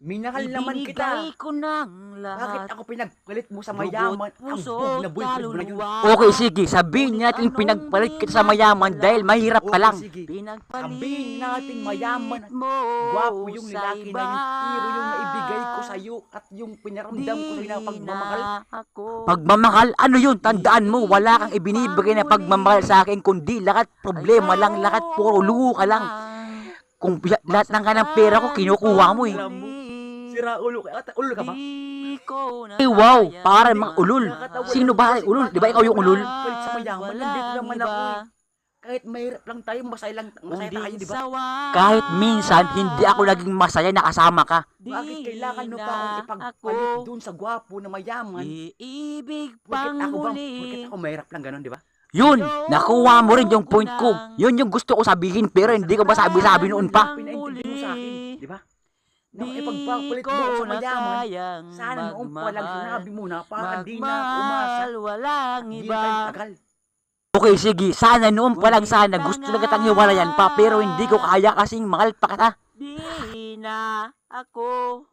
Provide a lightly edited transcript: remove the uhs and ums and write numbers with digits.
Minahal naman kita. Ibinigay ko ng Bakit lahat. ako pinagpalit mo sa Dugo't mayaman? Ang puso, bug na boyfriend mo na yun. kaluluwa. Okay, sige, sabihin natin pinagpalit kita sa mayaman dahil mahirap ka Okay, lang. sige. Pinagpalit Sabihin natin mayaman at mo gwapo yung sa lalaki iba. na yun. Pero yung naibigay ko sa'yo at yung pinaramdam ko sa'yo na pagmamahal. Ako. Pagmamahal, ano yun? Tandaan mo, wala kang ibinibigay na pagmamahal sa akin, kundi lahat problema lang, lahat puro luho ka lang. Kung lahat ng kanang pera ko, kinukuha mo eh. Alam mo, sira ulo ka. Ulo ka ba? Ay wow, para mga ulul. Sino ba ay ulul? Di ba ikaw yung ulul? Palit sa mayaman, nandito naman ako eh. Kahit mahirap lang tayo, masaya tayo, di ba? Kahit minsan, hindi ako naging masaya na kasama ka. Bakit kailangan mo pa akong ipagpalit dun sa gwapo na mayaman? Iibig Porket pang ako ba? muli. Porket ako mahirap lang ganun, di ba? Yun, nakuha mo rin yung point ko. Yun yung gusto ko sabihin, pero hindi ko masabi-sabi noon pa. Pinaintindi mo sa akin, di ba? Na ipagpalit mo ako sa mayaman, sana noong pa lang sinabi mo na para di na umasa. Walang Hindi iba. tayo tagal. Okay, sige, sana noon pa lang sana gusto na kitang hiwalayan pa, pero hindi ko kaya kasing mahal pa kita. Di na ako